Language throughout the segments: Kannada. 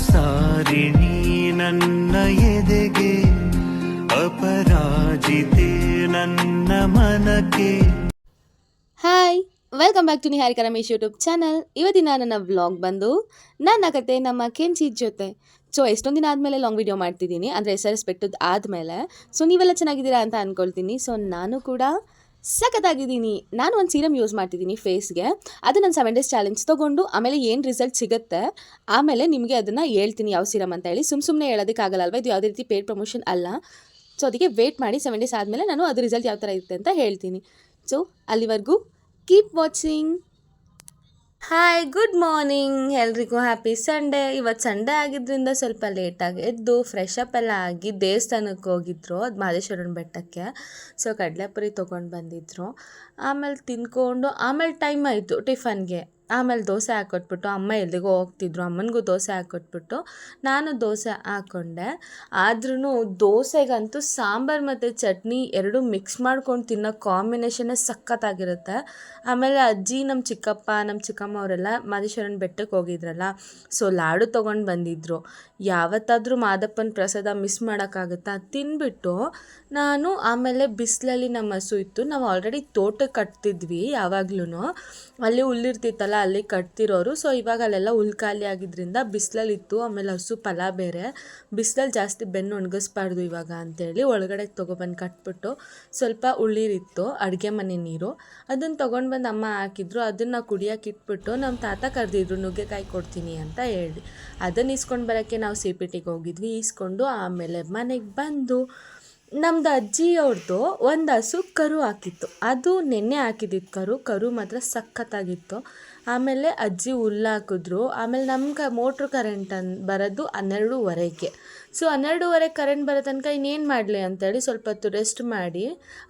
ಸಾರಿಣಿ ನನ್ನ ಎದೆಗೆ ಅಪರಾಜಿತೆ ನನ್ನ ಮನಕ್ಕೆ. Hi, welcome back to Niharika Ramesh YouTube channel. ಇವತ್ತಿನ ನನ್ನ ವ್ಲಾಗ್ ಬಂದು ನನ್ನ ಕತೆ ನಮ್ಮ ಕೆಂಚಿ ಜೊತೆ. ಸೊ ಎಷ್ಟೊಂದು ದಿನ ಆದಮೇಲೆ ಲಾಂಗ್ ವಿಡಿಯೋ ಮಾಡ್ತಿದ್ದೀನಿ, ಅಂದರೆ SRS ಪೆಟ್ಟದ್ದು ಆದಮೇಲೆ. ಸೊ ನೀವೆಲ್ಲ ಚೆನ್ನಾಗಿದ್ದೀರಾ ಅಂತ ಅಂದ್ಕೊಳ್ತೀನಿ. ಸೊ ನಾನು ಕೂಡ ಸಖತ್ತಾಗಿದ್ದೀನಿ. ನಾನು ಒಂದು ಸೀರಮ್ ಯೂಸ್ ಮಾಡ್ತಿದ್ದೀನಿ ಫೇಸ್ಗೆ. ಅದು ನಾನು 7 days ಚಾಲೆಂಜ್ ತೊಗೊಂಡು ಆಮೇಲೆ ಏನು ರಿಸಲ್ಟ್ ಸಿಗುತ್ತೆ ಆಮೇಲೆ ನಿಮಗೆ ಅದನ್ನು ಹೇಳ್ತೀನಿ ಯಾವ ಸೀರಮ್ ಅಂತ ಹೇಳಿ. ಸುಮ್ಮನೆ ಹೇಳೋದಕ್ಕಾಗಲ್ಲ ಅಲ್ವಾ, ಇದು ಯಾವುದೇ ರೀತಿ ಪೇಡ್ ಪ್ರಮೋಷನ್ ಅಲ್ಲ. ಸೊ ಅದಕ್ಕೆ ವೇಟ್ ಮಾಡಿ 7 days ಆದಮೇಲೆ ನಾನು ಅದು ರಿಸಲ್ಟ್ ಯಾವ ಥರ ಇರುತ್ತೆ ಅಂತ ಹೇಳ್ತೀನಿ. ಸೊ ಅಲ್ಲಿವರೆಗೂ keep watching. Hi, good morning ಎಲ್ರಿಗೂ. Happy Sunday. ಇವತ್ತು ಸಂಡೇ ಆಗಿದ್ದರಿಂದ ಸ್ವಲ್ಪ ಲೇಟಾಗಿ ಎದ್ದು ಫ್ರೆಶ್ ಅಪ್ ಎಲ್ಲ ಆಗಿ ದೇವಸ್ಥಾನಕ್ಕೆ ಹೋಗಿದ್ರು, ಅದು ಮಹದೇಶ್ವರನ ಬೆಟ್ಟಕ್ಕೆ. ಸೊ ಕಡಲೆಪುರಿ ತೊಗೊಂಡು ಬಂದಿದ್ರು. ಆಮೇಲೆ ತಿಂದ್ಕೊಂಡು ಆಮೇಲೆ ಟೈಮ್ ಆಯಿತು ಟಿಫನ್ಗೆ. ಆಮೇಲೆ ದೋಸೆ ಹಾಕ್ಕೊಟ್ಬಿಟ್ಟು ಅಮ್ಮ ಎಲ್ಲಿಗೋ ಹೋಗ್ತಿದ್ರು, ಅಮ್ಮನಿಗೂ ದೋಸೆ ಹಾಕ್ಕೊಟ್ಬಿಟ್ಟು ನಾನು ದೋಸೆ ಹಾಕ್ಕೊಂಡೆ. ಆದ್ರೂ ದೋಸೆಗಂತೂ ಸಾಂಬಾರು ಮತ್ತು ಚಟ್ನಿ ಎರಡೂ ಮಿಕ್ಸ್ ಮಾಡ್ಕೊಂಡು ತಿನ್ನೋ ಕಾಂಬಿನೇಷನ್ನೇ ಸಖತ್ತಾಗಿರುತ್ತೆ. ಆಮೇಲೆ ಅಜ್ಜಿ, ನಮ್ಮ ಚಿಕ್ಕಪ್ಪ, ನಮ್ಮ ಚಿಕ್ಕಮ್ಮ ಅವರೆಲ್ಲ ಮಹದೇಶ್ವರನ ಬೆಟ್ಟಕ್ಕೆ ಹೋಗಿದ್ರಲ್ಲ, ಸೊ ಲಾಡು ತೊಗೊಂಡು ಬಂದಿದ್ದರು. ಯಾವತ್ತಾದರೂ ಮಾದಪ್ಪನ ಪ್ರಸಾದ ಮಿಸ್ ಮಾಡೋಕ್ಕಾಗುತ್ತಾ? ತಿಂದ್ಬಿಟ್ಟು ನಾನು ಆಮೇಲೆ ಬಿಸಿಲಲ್ಲಿ ನಮ್ಮ ಹಸು ಇತ್ತು, ನಾವು ಆಲ್ರೆಡಿ ತೋಟಕ್ಕೆ ಕಟ್ತಿದ್ವಿ ಯಾವಾಗ್ಲೂ, ಅಲ್ಲಿ ಹುಲ್ಲಿರ್ತಿತ್ತಲ್ಲ ಅಲ್ಲಿ ಕಟ್ತಿರೋರು. ಸೊ ಇವಾಗ ಅಲ್ಲೆಲ್ಲ ಹುಲ್ ಖಾಲಿ ಆಗಿದ್ದರಿಂದ ಬಿಸಿಲಲ್ಲಿತ್ತು. ಆಮೇಲೆ ಹಸು ಫಲ ಬೇರೆ, ಬಿಸಿಲಲ್ಲಿ ಜಾಸ್ತಿ ಬೆನ್ನು ಒಣಗಿಸ್ಬಾರ್ದು ಇವಾಗ ಅಂತೇಳಿ ಒಳಗಡೆ ತೊಗೊಬಂದು ಕಟ್ಬಿಟ್ಟು ಸ್ವಲ್ಪ ಉಳ್ಳೀರಿತ್ತು ಅಡುಗೆ ಮನೆ ನೀರು, ಅದನ್ನು ತೊಗೊಂಡು ಬಂದು ಅಮ್ಮ ಹಾಕಿದ್ರು. ಅದನ್ನು ಕುಡಿಯೋಕೆ ಇಟ್ಬಿಟ್ಟು ನಮ್ಮ ತಾತ ಕರೆದಿದ್ರು ನುಗ್ಗೆಕಾಯಿ ಕೊಡ್ತೀನಿ ಅಂತ ಹೇಳಿ. ಅದನ್ನು ಇಸ್ಕೊಂಡು ಬರೋಕ್ಕೆ ನಾವು CPTಗೆ ಹೋಗಿದ್ವಿ. ಈಸ್ಕೊಂಡು ಆಮೇಲೆ ಮನೆಗೆ ಬಂದು ನಮ್ಮದು ಅಜ್ಜಿ ಅವ್ರದ್ದು ಒಂದು ಹಸು ಕರು ಹಾಕಿತ್ತು. ಅದು ನೆನ್ನೆ ಹಾಕಿದ್ದಿತ್ತು ಕರು ಮಾತ್ರ ಸಖತ್ತಾಗಿತ್ತು. ಆಮೇಲೆ ಅಜ್ಜಿ ಹುಲ್ಲು ಹಾಕಿದ್ರು. ಆಮೇಲೆ ನಮ್ಗೆ ಮೋಟ್ರ್ ಕರೆಂಟ್ ಬರೋದು 12:30ಗೆ. ಸೊ 12:30 ಕರೆಂಟ್ ಬರೋ ತನಕ ಇನ್ನೇನು ಮಾಡಲಿ ಅಂತೇಳಿ ಸ್ವಲ್ಪ ಹೊತ್ತು ರೆಸ್ಟ್ ಮಾಡಿ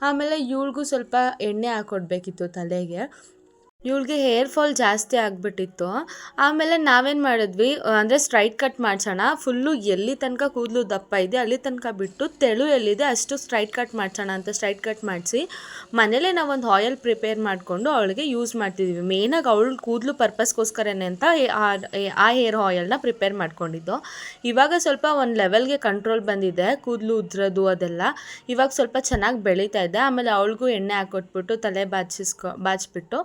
ಆಮೇಲೆ ಇವಳಿಗೂ ಸ್ವಲ್ಪ ಎಣ್ಣೆ ಹಾಕ್ಕೊಡ್ಬೇಕಿತ್ತು ತಲೆಗೆ. ಇವಳಿಗೆ ಹೇರ್ ಫಾಲ್ ಜಾಸ್ತಿ ಆಗಿಬಿಟ್ಟಿತ್ತು. ಆಮೇಲೆ ನಾವೇನು ಮಾಡಿದ್ವಿ ಅಂದರೆ ಸ್ಟ್ರೈಟ್ ಕಟ್ ಮಾಡಿಸೋಣ, ಫುಲ್ಲು ಎಲ್ಲಿ ತನಕ ಕೂದಲು ದಪ್ಪ ಇದೆ ಅಲ್ಲಿ ತನಕ ಬಿಟ್ಟು ತೆಳು ಎಲ್ಲಿದೆ ಅಷ್ಟು ಸ್ಟ್ರೈಟ್ ಕಟ್ ಮಾಡಿಸೋಣ ಅಂತ ಸ್ಟ್ರೈಟ್ ಕಟ್ ಮಾಡಿಸಿ ಮನೇಲೇ ನಾವೊಂದು ಆಯಿಲ್ ಪ್ರಿಪೇರ್ ಮಾಡಿಕೊಂಡು ಅವಳಿಗೆ ಯೂಸ್ ಮಾಡ್ತಿದ್ವಿ. ಮೇಯ್ನಾಗಿ ಅವಳು ಕೂದಲು ಪರ್ಪಸ್ಗೋಸ್ಕರನೇ ಅಂತ ಆ ಹೇರ್ ಆಯಿಲ್ನ ಪ್ರಿಪೇರ್ ಮಾಡ್ಕೊಂಡಿದ್ದು. ಇವಾಗ ಸ್ವಲ್ಪ ಒಂದು ಲೆವೆಲ್ಗೆ ಕಂಟ್ರೋಲ್ ಬಂದಿದೆ, ಕೂದಲು ಉದ್ರೋದು ಅದೆಲ್ಲ ಇವಾಗ ಸ್ವಲ್ಪ ಚೆನ್ನಾಗಿ ಬೆಳೀತಾ ಇದೆ. ಆಮೇಲೆ ಅವಳಿಗೂ ಎಣ್ಣೆ ಹಾಕ್ಕೊಟ್ಬಿಟ್ಟು ತಲೆ ಬಾಚಿಬಿಟ್ಟು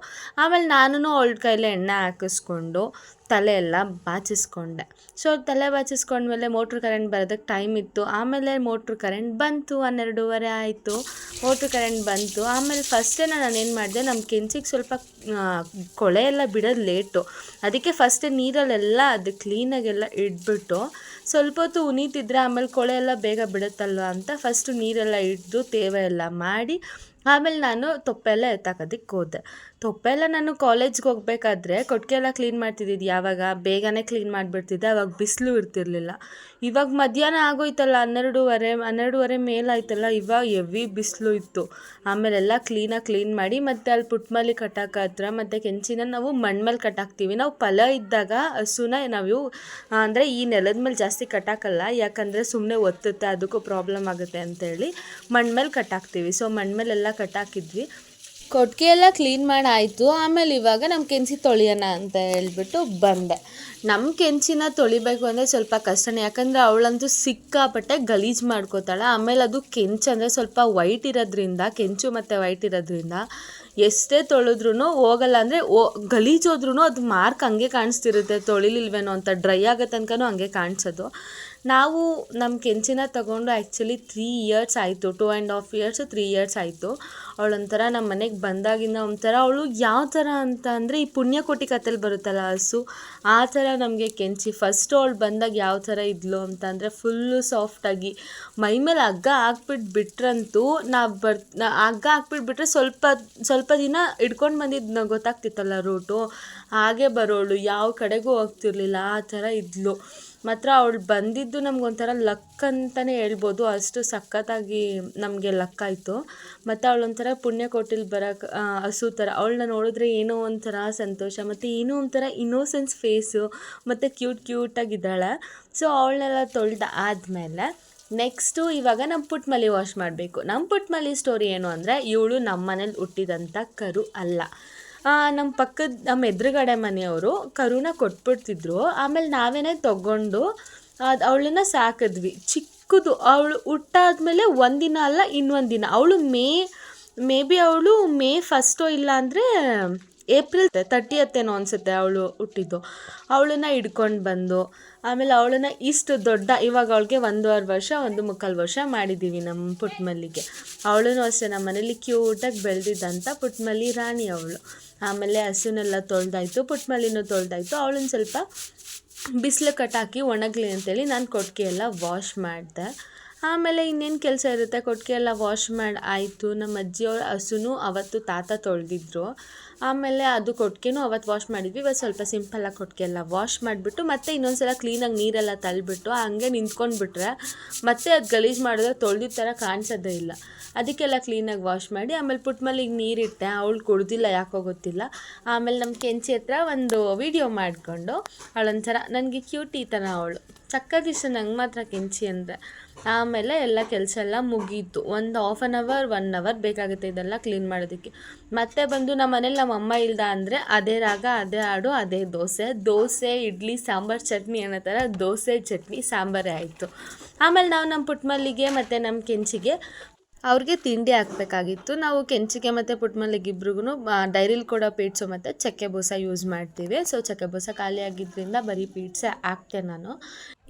ಆಮೇಲೆ ನಾನು ಅವಳ ಕೈಲೇ ಎಣ್ಣೆ ಹಾಕಿಸ್ಕೊಂಡು ತಲೆ ಎಲ್ಲ ಬಾಚಿಸ್ಕೊಂಡೆ. ಸೊ ತಲೆ ಬಾಚಿಸ್ಕೊಂಡ್ಮೇಲೆ ಮೋಟ್ರ್ ಕರೆಂಟ್ ಬರೋದಕ್ಕೆ ಟೈಮ್ ಇತ್ತು. ಆಮೇಲೆ ಮೋಟ್ರ್ ಕರೆಂಟ್ ಬಂತು, 12:30 ಆಯಿತು. ಮೋಟ್ರ್ ಕರೆಂಟ್ ಬಂತು. ಆಮೇಲೆ ಫಸ್ಟೇ ನಾನೇನು ಮಾಡಿದೆ, ನಮ್ಮ ಕೆಂಚಿಗೆ ಸ್ವಲ್ಪ ಕೊಳೆ ಎಲ್ಲ ಬಿಡೋದು ಲೇಟು, ಅದಕ್ಕೆ ಫಸ್ಟೇ ನೀರಲ್ಲೆಲ್ಲ ಅದು ಕ್ಲೀನಾಗೆಲ್ಲ ಇಟ್ಬಿಟ್ಟು ಸ್ವಲ್ಪ ಹೊತ್ತು ಉನಿತಿದ್ರೆ ಆಮೇಲೆ ಕೊಳೆ ಎಲ್ಲ ಬೇಗ ಬಿಡುತ್ತಲ್ವ ಅಂತ ಫಸ್ಟು ನೀರೆಲ್ಲ ಇಟ್ಟು ತೇವ ಎಲ್ಲ ಮಾಡಿ ಆಮೇಲೆ ನಾನು ತೊಪ್ಪೆಲ್ಲ ಎತ್ತಾಕೋದಕ್ಕೆ ಹೋದೆ. ತೊಪ್ಪೆಲ್ಲ ನಾನು ಕಾಲೇಜ್ಗೆ ಹೋಗ್ಬೇಕಾದ್ರೆ ಕೊಟ್ಟಿಗೆ ಎಲ್ಲ ಕ್ಲೀನ್ ಮಾಡ್ತಿದ್ದಿದ್ದು, ಯಾವಾಗ ಬೇಗನೆ ಕ್ಲೀನ್ ಮಾಡಿಬಿಡ್ತಿದ್ದೆ, ಅವಾಗ ಬಿಸಿಲು ಇರ್ತಿರ್ಲಿಲ್ಲ. ಇವಾಗ ಮಧ್ಯಾಹ್ನ ಆಗೋಯ್ತಲ್ಲ, 12:30 ಮೇಲಾಯ್ತಲ್ಲ, ಇವಾಗ ಹೆವಿ ಬಿಸಿಲು ಇತ್ತು. ಆಮೇಲೆಲ್ಲ ಕ್ಲೀನ್ ಮಾಡಿ ಮತ್ತು ಅಲ್ಲಿ ಪುಟ್ಮಲ್ಲಿ ಕಟ್ಟಾಕ ಹತ್ರ ಮತ್ತು ಕೆಂಚಿನ ನಾವು ಮಣ್ಣು ಮೇಲೆ ಕಟ್ಟಾಕ್ತೀವಿ. ನಾವು ಫಲ ಇದ್ದಾಗ ಹಸುನ ನಾವು ಅಂದರೆ ಈ ನೆಲದ ಮೇಲೆ ಜಾಸ್ತಿ ಕಟ್ಟಾಕಲ್ಲ, ಯಾಕಂದರೆ ಸುಮ್ಮನೆ ಒತ್ತುತ್ತೆ, ಅದಕ್ಕೂ ಪ್ರಾಬ್ಲಮ್ ಆಗುತ್ತೆ ಅಂತೇಳಿ ಮಣ್ಣು ಮೇಲೆ ಕಟ್ಟಾಕ್ತೀವಿ. ಸೊ ಮಣ್ಣು ಮೇಲೆಲ್ಲ ಕಟ್ಟಾಕಿದ್ವಿ. ಕೊಟ್ಟಿಗೆ ಎಲ್ಲ ಕ್ಲೀನ್ ಮಾಡಿ ಆಯಿತು. ಆಮೇಲೆ ಇವಾಗ ನಮ್ಮ ಕೆಂಚಿ ತೊಳೆಯೋಣ ಅಂತ ಹೇಳ್ಬಿಟ್ಟು ಬಂದೆ. ನಮ್ಮ ಕೆಂಚಿನ ತೊಳಿಬೇಕು ಅಂದರೆ ಸ್ವಲ್ಪ ಕಷ್ಟನೇ, ಯಾಕಂದರೆ ಅವಳಂತೂ ಸಿಕ್ಕಾಪಟ್ಟೆ ಗಲೀಜು ಮಾಡ್ಕೋತಾಳೆ. ಆಮೇಲೆ ಅದು ಕೆಂಚು ಅಂದರೆ ಸ್ವಲ್ಪ ವೈಟ್ ಇರೋದ್ರಿಂದ, ಕೆಂಚು ಮತ್ತು ವೈಟ್ ಇರೋದ್ರಿಂದ ಎಷ್ಟೇ ತೊಳೆದ್ರೂ ಹೋಗಲ್ಲ, ಅಂದರೆ ಗಲೀಜೋದ್ರೂ ಅದು ಮಾರ್ಕ್ ಹಂಗೆ ಕಾಣಿಸ್ತಿರುತ್ತೆ, ತೊಳಿಲಿಲ್ವೇನೋ ಅಂತ. ಡ್ರೈ ಆಗೋ ತನಕನೂ ಹಂಗೆ ಕಾಣಿಸೋದು. ನಾವು ನಮ್ಮ ಕೆಂಚಿನ ತೊಗೊಂಡು ಆ್ಯಕ್ಚುಲಿ 3 years ಆಯಿತು, 2.5 years 3 years ಆಯಿತು. ಅವಳೊಂಥರ ನಮ್ಮ ಮನೆಗೆ ಬಂದಾಗಿಂದ ಒಂಥರ ಅವಳು ಯಾವ ಥರ ಅಂತ ಅಂದರೆ ಈ ಪುಣ್ಯಕೋಟಿ ಕಥೆಲಿ ಬರುತ್ತಲ್ಲ ಹಸು, ಆ ಥರ ನಮಗೆ ಕೆಂಚಿ. ಫಸ್ಟು ಅವಳು ಬಂದಾಗ ಯಾವ ಥರ ಇದ್ಲು ಅಂತ ಅಂದರೆ ಫುಲ್ಲು ಸಾಫ್ಟಾಗಿ ಮೈಮೇಲೆ ಹಗ್ಗ ಹಾಕ್ಬಿಟ್ಟು ಬಿಟ್ರಂತೂ ಹಗ್ಗ ಹಾಕ್ಬಿಟ್ಬಿಟ್ರೆ ಸ್ವಲ್ಪ ದಿನ ಹಿಡ್ಕೊಂಡು ಬಂದಿದ್ದು ಗೊತ್ತಾಗ್ತಿತ್ತಲ್ಲ ರೂಟು, ಹಾಗೆ ಬರೋಳು, ಯಾವ ಕಡೆಗೂ ಹೋಗ್ತಿರ್ಲಿಲ್ಲ, ಆ ಥರ ಇದ್ಲು. ಮಾತ್ರ ಅವಳು ಬಂದಿದ್ದು ನಮಗೊಂಥರ ಲಕ್ ಅಂತಲೇ ಹೇಳ್ಬೋದು, ಅಷ್ಟು ಸಖತ್ತಾಗಿ ನಮಗೆ ಲಕ್ ಆಯಿತು. ಮತ್ತು ಅವಳೊಂಥರ ಪುಣ್ಯಕೋಟಿಲಿ ಬರೋಕೆ ಹಸು ಥರ ಅವಳನ್ನ ನೋಡಿದ್ರೆ ಏನೋ ಒಂಥರ ಸಂತೋಷ ಮತ್ತು ಏನೋ ಒಂಥರ ಇನ್ನೋಸೆನ್ಸ್ ಫೇಸು ಮತ್ತು ಕ್ಯೂಟಾಗಿದ್ದಾಳೆ. ಸೊ ಅವಳನ್ನೆಲ್ಲ ತೊಳೆದು ಆದಮೇಲೆ ನೆಕ್ಸ್ಟು ಇವಾಗ ನಮ್ಮ ಪುಟ್ಮಲ್ಲಿ ವಾಶ್ ಮಾಡಬೇಕು. ನಮ್ಮ ಪುಟ್ಮಲ್ಲಿ ಸ್ಟೋರಿ ಏನು ಅಂದರೆ, ಇವಳು ನಮ್ಮ ಮನೇಲಿ ಹುಟ್ಟಿದಂಥ ಕರು ಅಲ್ಲ. ನಮ್ಮ ಎದುರುಗಡೆ ಮನೆಯವರು ಕರುನ ಕೊಟ್ಬಿಡ್ತಿದ್ರು. ಆಮೇಲೆ ನಾವೇನೇ ತೊಗೊಂಡು ಅವಳನ್ನ ಸಾಕಿದ್ವಿ. ಚಿಕ್ಕದು ಅವಳು ಹುಟ್ಟಾದ್ಮೇಲೆ ಒಂದಿನ ಅಲ್ಲ ಇನ್ನೊಂದು ದಿನ. ಅವಳು ಮೇ ಬಿ ಅವಳು ಮೇ 1 ಇಲ್ಲ ಅಂದರೆ ಏಪ್ರಿಲ್ 30 ಅನಿಸುತ್ತೆ ಅವಳು ಹುಟ್ಟಿದ್ದು. ಅವಳನ್ನ ಹಿಡ್ಕೊಂಡು ಬಂದು ಆಮೇಲೆ ಅವಳನ್ನ ಇಷ್ಟು ದೊಡ್ಡ, ಇವಾಗ ಅವಳಿಗೆ 1.5 ವರ್ಷ 1.25 ವರ್ಷ ಮಾಡಿದ್ದೀವಿ ನಮ್ಮ ಪುಟ್ಟಮಲ್ಲಿಗೆ. ಅವಳೂ ಅಷ್ಟೇ ನಮ್ಮ ಮನೇಲಿ ಕ್ಯೂಟಾಗಿ ಬೆಳೆದಿದ್ದಂಥ ಪುಟ್ಟಮಲ್ಲಿ ರಾಣಿ ಅವಳು. ಆಮೇಲೆ ಹಸುನೆಲ್ಲ ತೊಳೆದಾಯ್ತು, ಪುಟ್ಟಮಲ್ಲಿನೂ ತೊಳೆದಾಯ್ತು. ಅವಳನ್ನ ಸ್ವಲ್ಪ ಬಿಸಿಲು ಕಟ್ಟಾಕಿ ಒಣಗಲಿ ಅಂತೇಳಿ ನಾನು ಕೊಟ್ಟಿಗೆ ಎಲ್ಲ ವಾಶ್ ಮಾಡಿದೆ. ಆಮೇಲೆ ಇನ್ನೇನು ಕೆಲಸ ಇರುತ್ತೆ, ಕೊಟ್ಟಿಗೆ ಎಲ್ಲ ವಾಶ್ ಮಾಡಿ ಆಯಿತು. ನಮ್ಮ ಅಜ್ಜಿಯವ್ರ ಹಸುನೂ ಅವತ್ತು ತಾತ ತೊಳೆದಿದ್ರು. ಆಮೇಲೆ ಅದು ಕೊಟ್ಟಿಗೆನೂ ಅವತ್ತು ವಾಶ್ ಮಾಡಿದ್ವಿ. ಇವತ್ತು ಸ್ವಲ್ಪ ಸಿಂಪಲ್ಲಾಗಿ ಕೊಟ್ಟಿಗೆ ಎಲ್ಲ ವಾಶ್ ಮಾಡಿಬಿಟ್ಟು ಮತ್ತೆ ಇನ್ನೊಂದು ಸಲ ಕ್ಲೀನಾಗಿ ನೀರೆಲ್ಲ ತಳ್ಳಿಬಿಟ್ಟು ಹಂಗೆ ನಿಂತ್ಕೊಂಡ್ಬಿಟ್ರೆ ಮತ್ತೆ ಅದು ಗಲೀಜು ಮಾಡಿದ್ರೆ ತೊಳೆದಿದ್ದ ಥರ ಕಾಣಿಸೋದೇ ಇಲ್ಲ. ಅದಕ್ಕೆಲ್ಲ ಕ್ಲೀನಾಗಿ ವಾಶ್ ಮಾಡಿ ಆಮೇಲೆ ಪುಟ್ಟಮಲ್ಲಿಗೆ ನೀರಿಟ್ಟೆ. ಅವಳು ಕುಡ್ದಿಲ್ಲ, ಯಾಕೋ ಗೊತ್ತಿಲ್ಲ. ಆಮೇಲೆ ನಮ್ಮ ಕೆಂಚಿ ಹತ್ರ ಒಂದು ವಿಡಿಯೋ ಮಾಡಿಕೊಂಡು ಅವಳೊಂಥರ ನನಗೆ ಕ್ಯೂಟಿ ಥರ ಅವಳು ಸಕ್ಕತ್ತಿಷ್ಟ ನಂಗೆ ಮಾತ್ರ ಕೆಂಚಿ ಅಂದರೆ. ಆಮೇಲೆ ಎಲ್ಲ ಕೆಲಸ ಎಲ್ಲ ಮುಗೀತು. ಒಂದು 1 ಅವರ್ ಬೇಕಾಗುತ್ತೆ ಇದೆಲ್ಲ ಕ್ಲೀನ್ ಮಾಡೋದಕ್ಕೆ. ಮತ್ತೆ ಬಂದು ನಮ್ಮ ಮನೇಲಿ ನಮ್ಮ ಅಮ್ಮ ಇಲ್ದ ಅಂದರೆ ಅದೇ ರಾಗ, ಅದೇ ಹಾಡು, ಅದೇ ದೋಸೆ ಇಡ್ಲಿ ಸಾಂಬಾರು ಚಟ್ನಿ ಅನ್ನೋ ಥರ ದೋಸೆ ಚಟ್ನಿ ಸಾಂಬಾರೇ ಆಯಿತು. ಆಮೇಲೆ ನಾವು ನಮ್ಮ ಪುಟ್ಟಮಲ್ಲಿಗೆ ಮತ್ತು ನಮ್ಮ ಕೆಂಚಿಗೆ ಅವ್ರಿಗೆ ತಿಂಡಿ ಹಾಕಬೇಕಾಗಿತ್ತು. ನಾವು ಕೆಂಚಿಗೆ ಮತ್ತು ಪುಟ್ಟಮಲ್ಲಿಗೆ ಇಬ್ರಿಗೂ ಡೈರಿಲಿ ಕೊಡೋ ಪೀಟ್ಸು ಮತ್ತು ಚಕ್ಕೆ ಬೂಸ ಯೂಸ್ ಮಾಡ್ತೀವಿ. ಸೊ ಚಕ್ಕೆ ಬೂಸ ಖಾಲಿ ಆಗಿದ್ದರಿಂದ ಬರೀ ಪೀಟ್ಸೇ ಹಾಕ್ತೆ ನಾನು.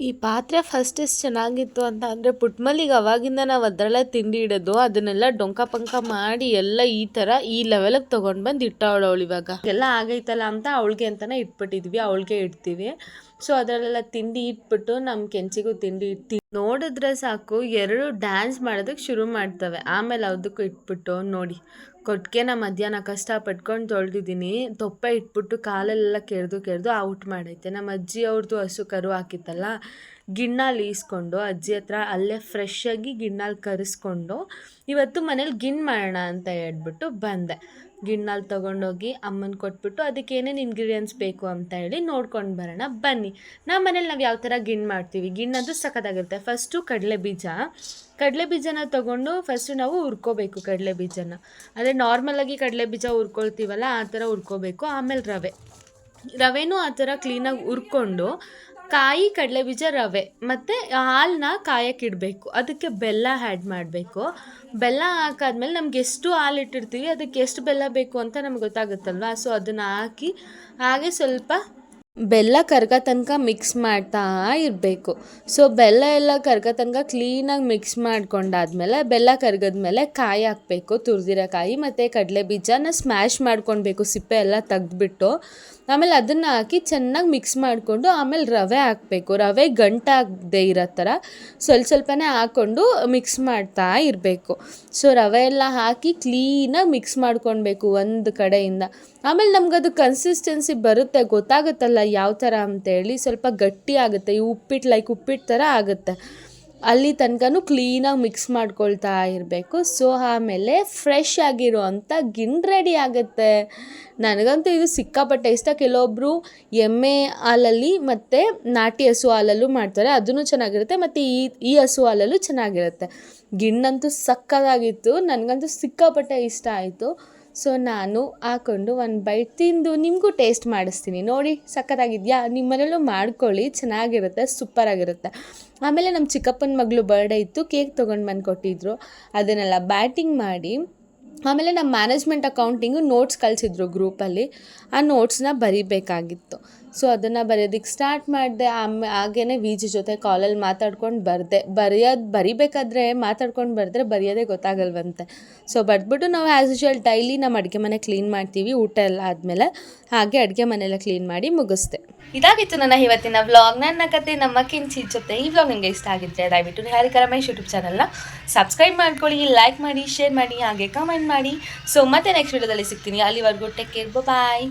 ಈ ಪಾತ್ರೆ ಫಸ್ಟ್ ಎಷ್ಟು ಚೆನ್ನಾಗಿತ್ತು ಅಂತ ಅಂದರೆ ಪುಟ್ಟಮಲ್ಲಿಗೆ ಅವಾಗಿಂದ ನಾವು ಅದರಲ್ಲೇ ತಿಂಡಿ ಇಡೋದು. ಅದನ್ನೆಲ್ಲ ಡೊಂಕ ಪಂಕ ಮಾಡಿ ಎಲ್ಲ ಈ ಲೆವೆಲಿಗೆ ತೊಗೊಂಡು ಬಂದು ಇಟ್ಟವಳು. ಇವಾಗ ಎಲ್ಲ ಆಗೈತಲ್ಲ ಅಂತ ಅವಳಿಗೆ ಅಂತಲೇ ಇಟ್ಬಿಟ್ಟಿದ್ವಿ, ಅವಳಿಗೆ ಇಡ್ತೀವಿ. ಸೊ ಅದರಲ್ಲೆಲ್ಲ ತಿಂಡಿ ಇಟ್ಬಿಟ್ಟು ನಮ್ಮ ಕೆಂಚಿಗೂ ತಿಂಡಿ ಇಟ್ಟು ನೋಡಿದ್ರೆ ಸಾಕು 2 ಡ್ಯಾನ್ಸ್ ಮಾಡೋದಕ್ಕೆ ಶುರು ಮಾಡ್ತವೆ. ಆಮೇಲೆ ಅದಕ್ಕೂ ಇಟ್ಬಿಟ್ಟು ನೋಡಿ ಕೊಟ್ಟಿಗೆನ ಮಧ್ಯಾಹ್ನ ಕಷ್ಟಪಟ್ಕೊಂಡು ತೊಳೆದಿದ್ದೀನಿ. ತೊಪ್ಪೆ ಇಟ್ಬಿಟ್ಟು ಕಾಲೆಲ್ಲ ಕೆರೆದು ಔಟ್ ಮಾಡೈತೆ. ನಮ್ಮ ಅಜ್ಜಿ ಅವ್ರದ್ದು ಹಸು ಕರು ಹಾಕಿತ್ತಲ್ಲ, ಗಿಣ್ಣಲ್ಲಿ ಈಸ್ಕೊಂಡು ಅಜ್ಜಿ ಹತ್ರ ಅಲ್ಲೇ ಫ್ರೆಶ್ಶಾಗಿ ಗಿಣ್ಣಲ್ಲಿ ಕರೆಸ್ಕೊಂಡು ಇವತ್ತು ಮನೇಲಿ ಗಿಣ್ಣು ಮಾಡೋಣ ಅಂತ ಹೇಳ್ಬಿಟ್ಟು ಬಂದೆ. ಗಿಣ್ಣಲ್ಲಿ ತೊಗೊಂಡೋಗಿ ಅಮ್ಮನ ಕೊಟ್ಬಿಟ್ಟು ಅದಕ್ಕೆ ಏನೇನು ಇಂಗ್ರೀಡಿಯೆಂಟ್ಸ್ ಬೇಕು ಅಂತ ಹೇಳಿ ನೋಡ್ಕೊಂಡು ಬರೋಣ ಬನ್ನಿ. ನಮ್ಮ ಮನೇಲಿ ನಾವು ಯಾವ ಥರ ಗಿಣ್ಣು ಮಾಡ್ತೀವಿ, ಗಿಣ್ಣಂತೂ ಸಖತ್ತಾಗಿರುತ್ತೆ. ಫಸ್ಟು ಕಡಲೆಬೀಜನ ತೊಗೊಂಡು ಫಸ್ಟು ನಾವು ಹುರ್ಕೋಬೇಕು. ಕಡಲೆಬೀಜನ ಅಂದರೆ ನಾರ್ಮಲಾಗಿ ಕಡಲೆಬೀಜ ಹುರ್ಕೊಳ್ತೀವಲ್ಲ ಆ ಥರ ಹುರ್ಕೋಬೇಕು. ಆಮೇಲೆ ರವೆನೂ ಆ ಥರ ಕ್ಲೀನಾಗಿ ಹುರ್ಕೊಂಡು ಕಾಯಿ, ಕಡಲೆಬೀಜ, ರವೆ ಮತ್ತು ಹಾಲನ್ನ ಕಾಯಕ್ಕಿಡಬೇಕು. ಅದಕ್ಕೆ ಬೆಲ್ಲ ಆ್ಯಡ್ ಮಾಡಬೇಕು. ಬೆಲ್ಲ ಹಾಕಾದ್ಮೇಲೆ ನಮ್ಗೆ ಎಷ್ಟು ಹಾಲು ಇಟ್ಟಿರ್ತೀವಿ ಅದಕ್ಕೆ ಎಷ್ಟು ಬೆಲ್ಲ ಬೇಕು ಅಂತ ನಮ್ಗೆ ಗೊತ್ತಾಗುತ್ತಲ್ವ. ಸೊ ಅದನ್ನು ಹಾಕಿ ಹಾಗೆ ಸ್ವಲ್ಪ ಬೆಲ್ಲ ಕರ್ಗೋ ತನಕ ಮಿಕ್ಸ್ ಮಾಡ್ತಾ ಇರಬೇಕು. ಸೊ ಬೆಲ್ಲ ಎಲ್ಲ ಕರ್ಗೋ ತನಕ ಕ್ಲೀನಾಗಿ ಮಿಕ್ಸ್ ಮಾಡ್ಕೊಂಡಾದ್ಮೇಲೆ ಬೆಲ್ಲ ಕರ್ಗದ್ಮೇಲೆ ಕಾಯಿ ಹಾಕಬೇಕು, ತುರಿದಿರೋ ಕಾಯಿ ಮತ್ತು ಕಡಲೆಬೀಜನ ಸ್ಮ್ಯಾಶ್ ಮಾಡ್ಕೊಳ್ಬೇಕು, ಸಿಪ್ಪೆ ಎಲ್ಲ ತೆಗ್ದುಬಿಟ್ಟು. ಆಮೇಲೆ ಅದನ್ನು ಹಾಕಿ ಚೆನ್ನಾಗಿ ಮಿಕ್ಸ್ ಮಾಡಿಕೊಂಡು ಆಮೇಲೆ ರವೆ ಹಾಕಬೇಕು. ರವೆ ಗಂಟಾಗದೆ ಇರೋ ಥರ ಸ್ವಲ್ಪನೇ ಹಾಕ್ಕೊಂಡು ಮಿಕ್ಸ್ ಮಾಡ್ತಾ ಇರಬೇಕು. ಸೊ ರವೆ ಎಲ್ಲ ಹಾಕಿ ಕ್ಲೀನಾಗಿ ಮಿಕ್ಸ್ ಮಾಡ್ಕೊಳ್ಬೇಕು ಒಂದು ಕಡೆಯಿಂದ. ಆಮೇಲೆ ನಮಗದು ಕನ್ಸಿಸ್ಟೆನ್ಸಿ ಬರುತ್ತೆ, ಗೊತ್ತಾಗುತ್ತಲ್ಲ ಯಾವ ಥರ ಅಂತೇಳಿ. ಸ್ವಲ್ಪ ಗಟ್ಟಿ ಆಗುತ್ತೆ, ಈ ಉಪ್ಪಿಟ್ಟು ಥರ ಆಗುತ್ತೆ. ಅಲ್ಲಿ ತನಕನೂ ಕ್ಲೀನಾಗಿ ಮಿಕ್ಸ್ ಮಾಡ್ಕೊಳ್ತಾ ಇರಬೇಕು. ಸೊ ಆಮೇಲೆ ಫ್ರೆಶ್ ಆಗಿರೋ ಅಂಥ ಗಿಣ್ಣು ರೆಡಿ ಆಗುತ್ತೆ. ನನಗಂತೂ ಇದು ಸಿಕ್ಕಾಪಟ್ಟೆ ಇಷ್ಟ. ಕೆಲವೊಬ್ಬರು ಎಮ್ಮೆ ಹಾಲಲ್ಲಿ ಮತ್ತು ನಾಟಿ ಹಸು ಹಾಲಲ್ಲೂ ಮಾಡ್ತಾರೆ, ಅದೂ ಚೆನ್ನಾಗಿರುತ್ತೆ. ಮತ್ತು ಈ ಹಸು ಹಾಲಲ್ಲೂ ಚೆನ್ನಾಗಿರುತ್ತೆ. ಗಿಣ್ಣಂತೂ ಸಕ್ಕತ್ತಾಗಿತ್ತು, ನನಗಂತೂ ಸಿಕ್ಕಾಪಟ್ಟೆ ಇಷ್ಟ ಆಯಿತು. ಸೊ ನಾನು ಹಾಕ್ಕೊಂಡು ಒಂದು ಬೈಟ್ ತಿಂದು ನಿಮಗೂ ಟೇಸ್ಟ್ ಮಾಡಿಸ್ತೀನಿ. ನೋಡಿ ಸಕ್ಕತ್ತಾಗಿದೆಯಾ? ನಿಮ್ಮ ಮನೇಲೂ ಮಾಡ್ಕೊಳ್ಳಿ, ಚೆನ್ನಾಗಿರುತ್ತೆ, ಸೂಪರಾಗಿರುತ್ತೆ. ಆಮೇಲೆ ನಮ್ಮ ಚಿಕ್ಕಪ್ಪನ ಮಗಳು ಬರ್ಡೇ ಇತ್ತು, ಕೇಕ್ ತೊಗೊಂಡು ಬಂದು ಕೊಟ್ಟಿದ್ರು. ಅದನ್ನೆಲ್ಲ ಬ್ಯಾಟಿಂಗ್ ಮಾಡಿ ಆಮೇಲೆ ನಮ್ಮ ಮ್ಯಾನೇಜ್ಮೆಂಟ್ ಅಕೌಂಟಿಂಗು ನೋಟ್ಸ್ ಕಳಿಸಿದ್ರು ಗ್ರೂಪಲ್ಲಿ. ಆ ನೋಟ್ಸ್ನ ಬರಿಬೇಕಾಗಿತ್ತು. ಸೊ ಅದನ್ನು ಬರೆಯೋದಕ್ಕೆ ಸ್ಟಾರ್ಟ್ ಮಾಡಿದೆ. ಹಾಗೇ ವಿಜಿ ಜೊತೆ ಕಾಲಲ್ಲಿ ಮಾತಾಡ್ಕೊಂಡು ಬರಿಬೇಕಾದ್ರೆ ಮಾತಾಡ್ಕೊಂಡು ಬರೆದ್ರೆ ಬರೆಯೋದೇ ಗೊತ್ತಾಗಲ್ವಂತೆ. ಸೊ ಬರೆದ್ಬಿಟ್ಟು ನಾವು ಆ್ಯಸ್ ಯೂಶುವಲ್ ಡೈಲಿ ನಮ್ಮ ಅಡುಗೆ ಮನೆ ಕ್ಲೀನ್ ಮಾಡ್ತೀವಿ, ಊಟ ಎಲ್ಲ ಆದಮೇಲೆ ಹಾಗೆ ಅಡುಗೆ ಮನೆಯೆಲ್ಲ ಕ್ಲೀನ್ ಮಾಡಿ ಮುಗಿಸ್ದೆ. ಇದಾಗಿತ್ತು ನನ್ನ ಇವತ್ತಿನ ವ್ಲಾಗ್, ನನ್ನ ಕತೆ ನಮ್ಮ ಕೆಂಚಿ ಜೊತೆ. ಈ ವ್ಲಾಗ್ ನಿಮಗೆ ಇಷ್ಟ ಆಗಿದ್ದರೆ ದಯವಿಟ್ಟು ನಿಹಾರಿಕಾ ರಮೇಶ್ ಯೂಟ್ಯೂಬ್ ಚಾನಲ್ನ ಸಬ್ಸ್ಕ್ರೈಬ್ ಮಾಡ್ಕೊಳ್ಳಿ, ಲೈಕ್ ಮಾಡಿ, ಶೇರ್ ಮಾಡಿ, ಹಾಗೆ ಕಮೆಂಟ್ ಮಾಡಿ. ಸೊ ಮತ್ತೆ ನೆಕ್ಸ್ಟ್ ವಿಡಿಯೋದಲ್ಲಿ ಸಿಗ್ತೀನಿ. ಅಲ್ಲಿವರೆಗೂ ಟೇಕ್ ಕೇರ್, ಬಾಯ್.